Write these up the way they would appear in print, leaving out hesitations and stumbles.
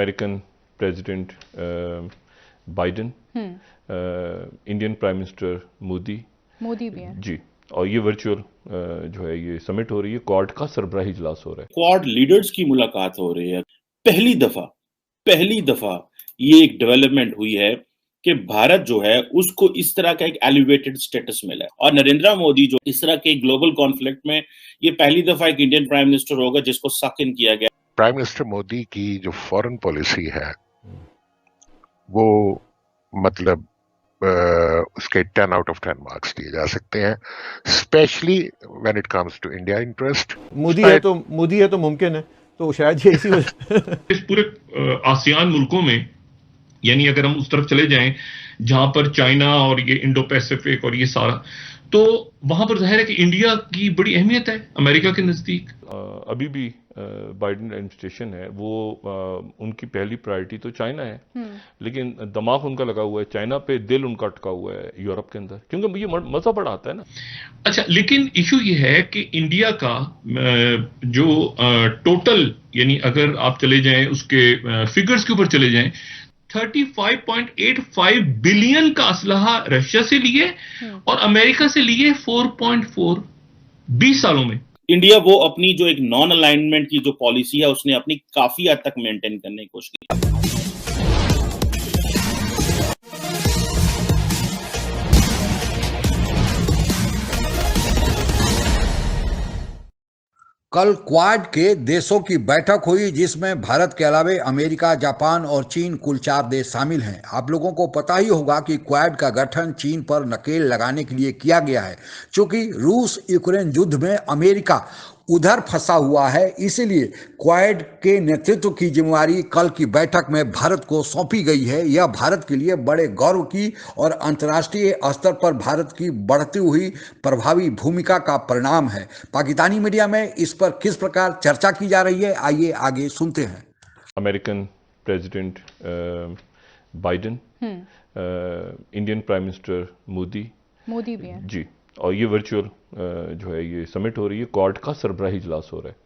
American president Biden, Indian prime minister Modi भी है जी, और ये वर्चुअल जो है ये समिट हो रही है, क्वाड का सरबराही इजलास हो रहा है। क्वाड लीडर्स की मुलाकात हो रही है। पहली दफा ये एक डेवलपमेंट हुई है कि भारत जो है उसको इस तरह का एक एलिवेटेड स्टेटस मिला है, और नरेंद्र मोदी जो इस तरह के ग्लोबल कॉन्फ्लिक्ट में ये पहली दफा एक इंडियन प्राइम मिनिस्टर होगा जिसको सक इन किया गया। प्राइम मिनिस्टर मोदी की जो फॉरेन पॉलिसी है वो मतलब उसके 10 आउट ऑफ 10 मार्क्स दिए जा सकते हैं, specially when it comes to India interest. Modi है तो मुमकिन है, तो शायद ये इसी वजह इस पूरे आसियान मुल्कों में, यानी अगर हम उस तरफ चले जाएं जहां पर चाइना और ये इंडो पैसिफिक और ये सारा, तो वहां पर जाहिर है कि इंडिया की बड़ी अहमियत है अमेरिका के नजदीक। अभी भी बाइडेन एडमिनिस्ट्रेशन है वो उनकी पहली प्रायोरिटी तो चाइना है, लेकिन दिमाग उनका लगा हुआ है चाइना पे, दिल उनका अटका हुआ है यूरोप के अंदर, क्योंकि ये मजा बड़ा आता है ना। अच्छा, लेकिन इशू ये है कि इंडिया का जो टोटल, यानी अगर आप चले जाएं उसके फिगर्स के ऊपर चले जाएं, 35.85 बिलियन का असलहा रशिया से लिए और अमेरिका से लिए 4.4, 20 सालों में। इंडिया वो अपनी जो एक नॉन अलाइनमेंट की जो पॉलिसी है उसने अपनी काफी हद तक मेंटेन करने की कोशिश की। कल क्वाड के देशों की बैठक हुई जिसमें भारत के अलावे अमेरिका, जापान और चीन कुल 4 देश शामिल हैं। आप लोगों को पता ही होगा कि क्वाड का गठन चीन पर नकेल लगाने के लिए किया गया है। चूंकि रूस यूक्रेन युद्ध में अमेरिका उधर फंसा हुआ है, इसलिए क्वाड के नेतृत्व की जिम्मेवारी कल की बैठक में भारत को सौंपी गई है। यह भारत के लिए बड़े गौरव की और अंतर्राष्ट्रीय स्तर पर भारत की बढ़ती हुई प्रभावी भूमिका का परिणाम है। पाकिस्तानी मीडिया में इस पर किस प्रकार चर्चा की जा रही है, आइए आगे सुनते हैं। American president Biden, Indian prime minister Modi भी है जी, और ये वर्चुअल जो है ये समिट हो रही है, क्वाड का सरबराही इजलास हो रहा है,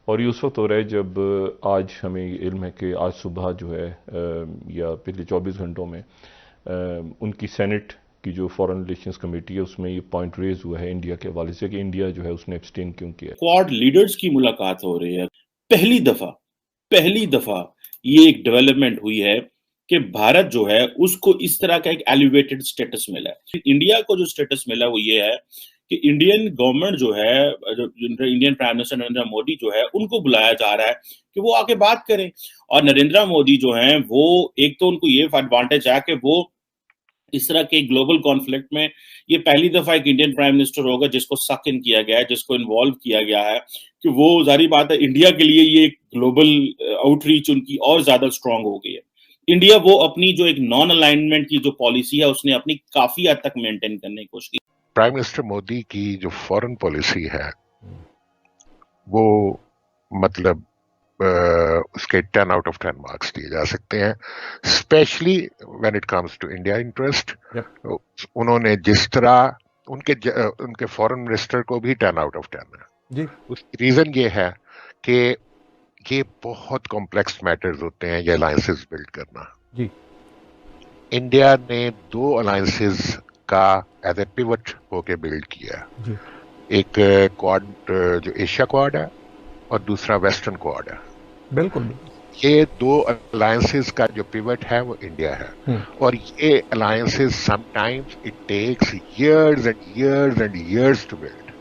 और ये उस वक्त हो रहा है जब आज हमें ये इल्म है कि आज सुबह जो है या पिछले 24 घंटों में उनकी सेनेट की जो फॉरेन रिलेशंस कमेटी है उसमें ये पॉइंट रेज हुआ है इंडिया के हवाले से कि इंडिया जो है उसने एब्सटेन क्यों किया। क्वाड लीडर्स की मुलाकात हो रही है। पहली दफा ये एक डेवलपमेंट हुई है कि भारत जो है उसको इस तरह का एक एलिवेटेड स्टेटस मिला है। इंडिया को जो स्टेटस मिला वो ये है कि इंडियन गवर्नमेंट जो है, Indian prime minister Narendra Modi जो है, उनको बुलाया जा रहा है कि वो आके बात करें। और नरेंद्र मोदी जो हैं वो एक तो उनको ये एडवांटेज है कि वो इस तरह के ग्लोबल कॉन्फ्लिक्ट में ये पहली दफा एक इंडियन प्राइम मिनिस्टर होगा जिसको सक इन किया गया है, जिसको इन्वॉल्व किया गया है, कि वो जारी बात है इंडिया के लिए ये एक ग्लोबल आउटरीच उनकी और ज्यादा स्ट्रांग हो गई है। इंडिया वो अपनी जो एक नॉन अलाइनमेंट की जो पॉलिसी है उसने अपनी काफी हद तक मेंटेन करने की कोशिश की। प्राइम मिनिस्टर मोदी की जो फॉरेन पॉलिसी है वो मतलब उसके 10 आउट ऑफ 10 मार्क्स दिए जा सकते हैं, specially when it comes to India interest. उन्होंने जिस तरह उनके फॉरेन मिनिस्टर को भी 10 आउट ऑफ 10 है। उसकी रीजन ये है कि ये बहुत कॉम्प्लेक्स मैटर्स होते हैं ये अलायंसेस बिल्ड करना। इंडिया ने 2 अलायंसेस का एज ए पिवट होके बिल्ड किया, एक क्वाड जो एशिया क्वाड है और दूसरा वेस्टर्न क्वाड है। बिल्कुल, ये 2 अलायंसेस का जो पिवट है वो इंडिया है, और ये alliances sometimes it takes years and years and years to build,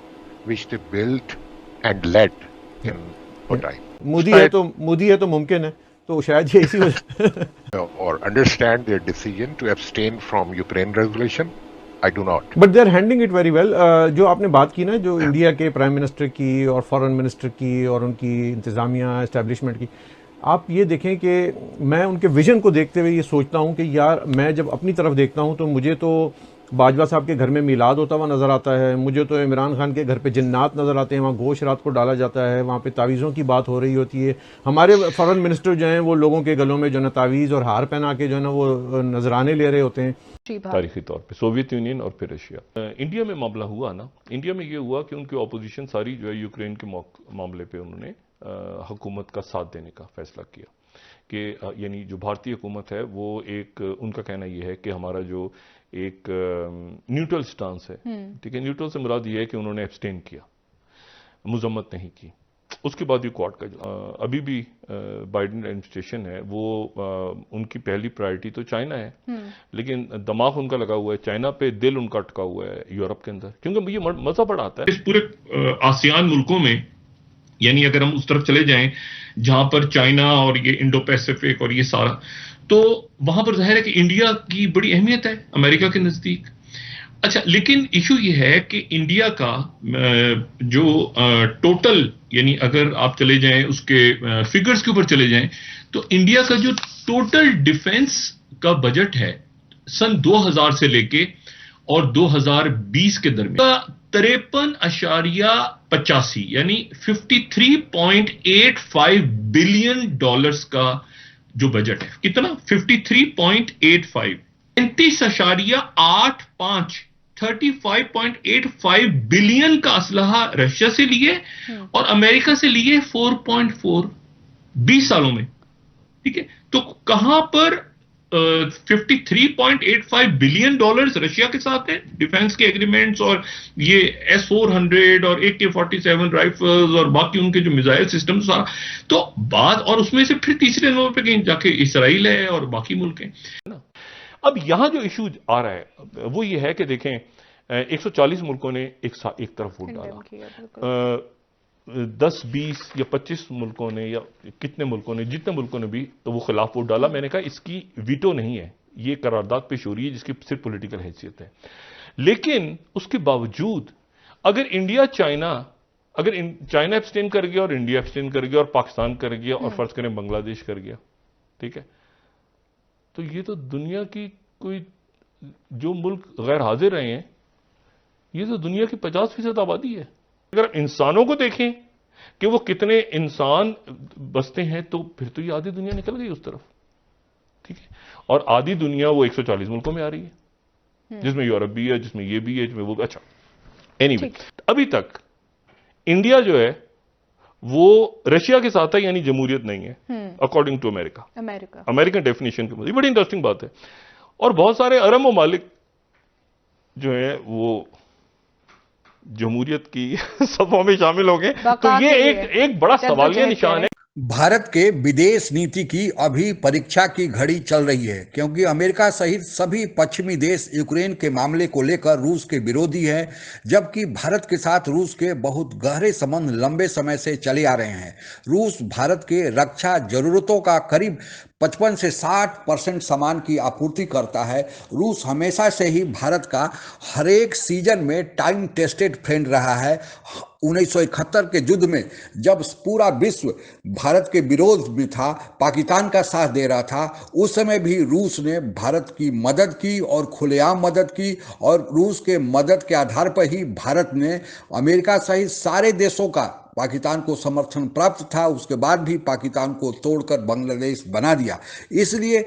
which they built and led in time. Modi है तो मुमकिन है, तो शायद ये इसी वजह or understand their decision to abstain from Ukraine resolution. I do not. But they are handling it very well. जो आपने बात की ना, जो इंडिया के प्राइम मिनिस्टर की और फॉरेन मिनिस्टर की और उनकी इंतज़ामिया एस्टेब्लिशमेंट की, आप ये देखें कि मैं उनके विजन को देखते हुए ये सोचता हूँ कि यार मैं जब अपनी तरफ देखता हूँ तो मुझे तो बाजवा साहब के घर में मिलाद होता हुआ नज़र आता है, मुझे तो इमरान खान के घर पे जिन्नात नज़र आते हैं, वहाँ गोश्त रात को डाला जाता है, वहाँ पे तावीज़ों की बात हो रही होती है। हमारे फॉरेन मिनिस्टर जो हैं वो लोगों के गलों में जो है तावीज़ और हार पहना के जो है ना वो नजराने ले रहे होते हैं। तारीखी तौर पे सोवियत यूनियन और फिर रशिया। इंडिया में मामला हुआ ना, इंडिया में ये हुआ कि उनकी अपोजिशन सारी जो है यूक्रेन के मामले पे उन्होंने हुकूमत का साथ देने का फैसला किया कि यानी जो भारतीय हुकूमत है वो एक उनका कहना ये है कि हमारा जो एक न्यूट्रल स्टांस है, ठीक है, न्यूट्रल से मुराद ये है कि उन्होंने एब्सटेन किया, मजम्मत नहीं की। उसके बाद भी क्वाड का अभी भी बाइडेन एडमिनिस्ट्रेशन है वो उनकी पहली प्रायोरिटी तो चाइना है, लेकिन दिमाग उनका लगा हुआ है चाइना पे, दिल उनका अटका हुआ है यूरोप के अंदर, क्योंकि ये मजा बड़ा आता है। इस पूरे आसियान मुल्कों में, यानी अगर हम उस तरफ चले जाएं जहां पर चाइना और ये इंडो पैसिफिक और ये सारा, तो वहां पर जाहिर है कि इंडिया की बड़ी अहमियत है अमेरिका के नजदीक। अच्छा, लेकिन इशू ये है कि इंडिया का जो टोटल, यानी अगर आप चले जाएं उसके फिगर्स के ऊपर चले जाएं, तो इंडिया का जो टोटल डिफेंस का बजट है सन 2000 से लेके और 2020 के दरमियान 53.85 यानी 53.85 बिलियन डॉलर्स का जो बजट है, कितना 53.85, 35.85 बिलियन का असलहा रशिया से लिए और अमेरिका से लिए 4.4 20 सालों में, ठीक है। तो कहां पर 53.85 बिलियन डॉलर्स रशिया के साथ है डिफेंस के एग्रीमेंट्स और ये S-400 और AK-47 राइफल्स और बाकी उनके जो मिसाइल सिस्टम सारा, तो बाद, और उसमें से फिर तीसरे नंबर पे कहीं जाके इसराइल है और बाकी मुल्क हैं। अब यहां जो इशू आ रहा है वो ये है कि देखें 140 मुल्कों ने एक तरफ वोट डाला, 10, 20 या 25 मुल्कों ने या कितने मुल्कों ने, जितने मुल्कों ने भी तो वो खिलाफ वोट डाला। मैंने कहा इसकी वीटो नहीं है, ये करारदाद पेश हो रही है जिसकी सिर्फ पॉलिटिकल हैसियत है। लेकिन उसके बावजूद अगर चाइना एब्सटेन कर गया और इंडिया एब्सटेन कर गया और पाकिस्तान कर गया और फर्ज करें बांग्लादेश कर गया, ठीक है, तो ये तो दुनिया की कोई जो मुल्क गैर हाजिर रहे हैं, ये तो दुनिया की 50% आबादी है। अगर इंसानों को देखें कि वो कितने इंसान बसते हैं, तो फिर तो ये आधी दुनिया निकल गई उस तरफ, ठीक है। और आधी दुनिया वो 140 मुल्कों में आ रही है, जिसमें यूरोप भी है, जिसमें ये भी है, जिसमें वो। अच्छा, एनीवे, अभी तक इंडिया जो है वो रशिया के साथ है, यानी जमहूरियत नहीं है अकॉर्डिंग टू अमेरिकन डेफिनेशन के। बड़ी इंटरेस्टिंग बात है। और बहुत सारे अरब ममालिक जो है वो जमहूरियत की सफों में शामिल हो गए, तो ये एक बड़ा सवालिया निशान है। भारत के विदेश नीति की अभी परीक्षा की घड़ी चल रही है, क्योंकि अमेरिका सहित सभी पश्चिमी देश यूक्रेन के मामले को लेकर रूस के विरोधी हैं, जबकि भारत के साथ रूस के बहुत गहरे संबंध लंबे समय से चले आ रहे हैं। रूस भारत के रक्षा जरूरतों का करीब 55 से 60% सामान की आपूर्ति करता है। रूस हमेशा से ही भारत का हर एक सीजन में टाइम टेस्टेड फ्रेंड रहा है। 1971 के युद्ध में जब पूरा विश्व भारत के विरोध में था, पाकिस्तान का साथ दे रहा था, उस समय भी रूस ने भारत की मदद की और खुलेआम मदद की, और रूस के मदद के आधार पर ही भारत ने अमेरिका सहित सारे देशों का पाकिस्तान को समर्थन प्राप्त था। उसके बाद भी पाकिस्तान को तोड़कर बांग्लादेश बना दिया। इसलिए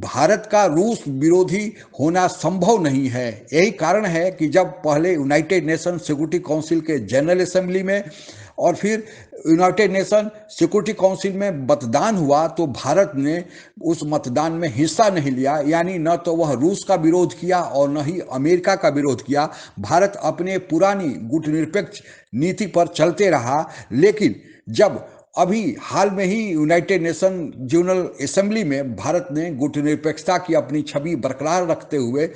भारत का रूस विरोधी होना संभव नहीं है। यही कारण है कि जब पहले यूनाइटेड नेशन सिक्योरिटी काउंसिल के जनरल असेंबली में और फिर यूनाइटेड नेशन सिक्योरिटी काउंसिल में मतदान हुआ, तो भारत ने उस मतदान में हिस्सा नहीं लिया। यानी न तो वह रूस का विरोध किया और न ही अमेरिका का विरोध किया। भारत अपने पुरानी गुटनिरपेक्ष नीति पर चलते रहा। लेकिन जब अभी हाल में ही यूनाइटेड नेशन जनरल असेंबली में भारत ने गुटनिरपेक्षता की अपनी छवि बरकरार रखते हुए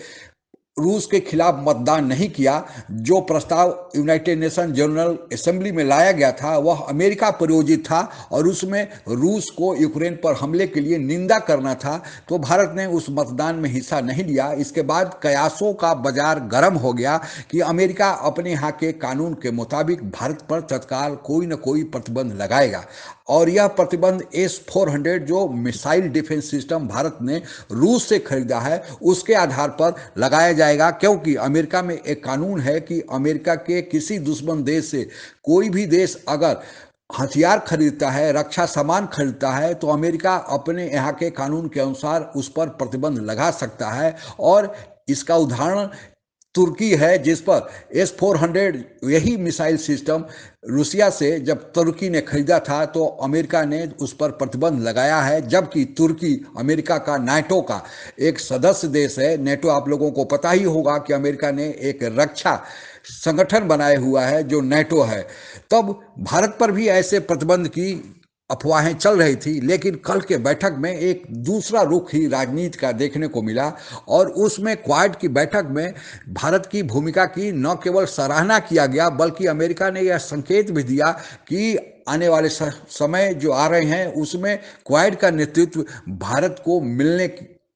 रूस के खिलाफ मतदान नहीं किया, जो प्रस्ताव यूनाइटेड नेशन जनरल असेंबली में लाया गया था वह अमेरिका प्रायोजित था और उसमें रूस को यूक्रेन पर हमले के लिए निंदा करना था, तो भारत ने उस मतदान में हिस्सा नहीं लिया। इसके बाद कयासों का बाजार गर्म हो गया कि अमेरिका अपने यहाँ के कानून के मुताबिक भारत पर तत्काल कोई न कोई प्रतिबंध लगाएगा, और यह प्रतिबंध S-400 जो मिसाइल डिफेंस सिस्टम भारत ने रूस से खरीदा है उसके आधार पर लगाया जाएगा। क्योंकि अमेरिका में एक कानून है कि अमेरिका के किसी दुश्मन देश से कोई भी देश अगर हथियार खरीदता है, रक्षा सामान खरीदता है, तो अमेरिका अपने यहाँ के कानून के अनुसार उस पर प्रतिबंध लगा सकता है। और इसका उदाहरण तुर्की है जिस पर S-400 यही मिसाइल सिस्टम रूसिया से जब तुर्की ने खरीदा था तो अमेरिका ने उस पर प्रतिबंध लगाया है, जबकि तुर्की अमेरिका का नाटो का एक सदस्य देश है। नाटो आप लोगों को पता ही होगा कि अमेरिका ने एक रक्षा संगठन बनाया हुआ है जो नाटो है। तब भारत पर भी ऐसे प्रतिबंध की अफवाहें चल रही थी, लेकिन कल के बैठक में एक दूसरा रुख ही राजनीति का देखने को मिला और उसमें क्वाड की बैठक में भारत की भूमिका की न केवल सराहना किया गया बल्कि अमेरिका ने यह संकेत भी दिया कि आने वाले समय जो आ रहे हैं उसमें क्वाड का नेतृत्व भारत को मिलने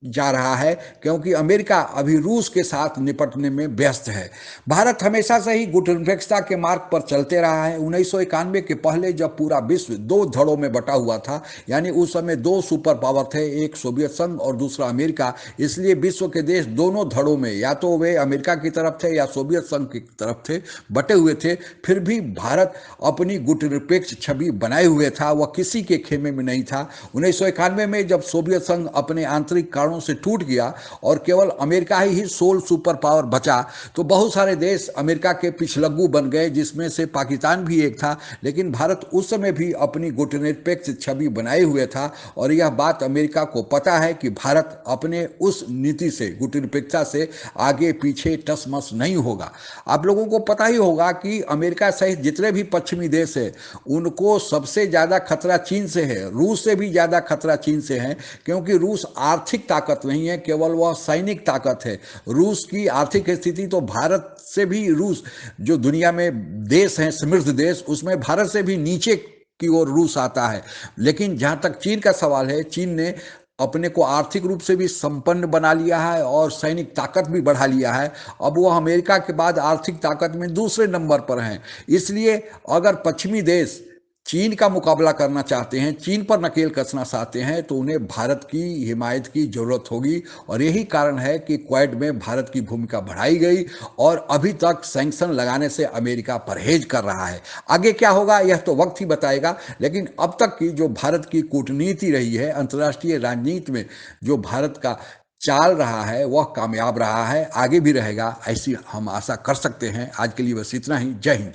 जा रहा है, क्योंकि अमेरिका अभी रूस के साथ निपटने में व्यस्त है। भारत हमेशा से ही गुटनिरपेक्षता के मार्ग पर चलते रहा है। 1991 के पहले जब पूरा विश्व दो धड़ों में बटा हुआ था, यानी उस समय दो सुपर पावर थे, एक सोवियत संघ और दूसरा अमेरिका, इसलिए विश्व के देश दोनों धड़ों में या तो वे अमेरिका की तरफ थे या सोवियत संघ की तरफ थे, बटे हुए थे। फिर भी भारत अपनी गुटनिरपेक्ष छवि बनाए हुए था, वह किसी के खेमे में नहीं था। 1991 में जब सोवियत संघ अपने आंतरिक कारणों से टूट गया और केवल अमेरिका ही सोल सुपर पावर बचा, तो बहुत सारे देश अमेरिका के पिछलग्गू बन गए, जिसमें से पाकिस्तान भी एक था। लेकिन भारत उस समय भी अपनी गुटनिरपेक्ष छवि बनाए हुए था और यह बात अमेरिका को पता है कि भारत अपने उस नीति से, गुटनिरपेक्षता से आगे पीछे टसमस नहीं होगा। आप लोगों को पता ही होगा कि अमेरिका सहित जितने भी पश्चिमी देश है उनको सबसे ज्यादा खतरा चीन से है, रूस से भी ज्यादा खतरा चीन से है, क्योंकि रूस आर्थिक ताकत नहीं है, केवल वह सैनिक ताकत है। रूस की आर्थिक स्थिति तो भारत से भी, रूस जो दुनिया में देश हैं समृद्ध देश, उसमें भारत से भी नीचे की ओर रूस आता है। लेकिन जहां तक चीन का सवाल है, चीन ने अपने को आर्थिक रूप से भी संपन्न बना लिया है और सैनिक ताकत भी बढ़ा लिया है। अब वह अमेरिका के बाद आर्थिक ताकत में दूसरे नंबर पर हैं। इसलिए अगर पश्चिमी देश चीन का मुकाबला करना चाहते हैं, चीन पर नकेल कसना चाहते हैं, तो उन्हें भारत की हिमायत की जरूरत होगी। और यही कारण है कि क्वाड में भारत की भूमिका बढ़ाई गई और अभी तक सैंक्शन लगाने से अमेरिका परहेज कर रहा है। आगे क्या होगा यह तो वक्त ही बताएगा, लेकिन अब तक की जो भारत की कूटनीति रही है, अंतर्राष्ट्रीय राजनीति में जो भारत का चाल रहा है वह कामयाब रहा है, आगे भी रहेगा, ऐसी हम आशा कर सकते हैं। आज के लिए बस इतना ही। जय हिंद।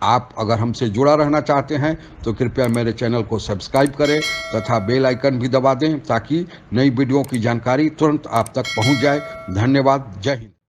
आप अगर हमसे जुड़ा रहना चाहते हैं तो कृपया मेरे चैनल को सब्सक्राइब करें तथा बेल आइकन भी दबा दें ताकि नई वीडियो की जानकारी तुरंत आप तक पहुंच जाए। धन्यवाद। जय हिंद।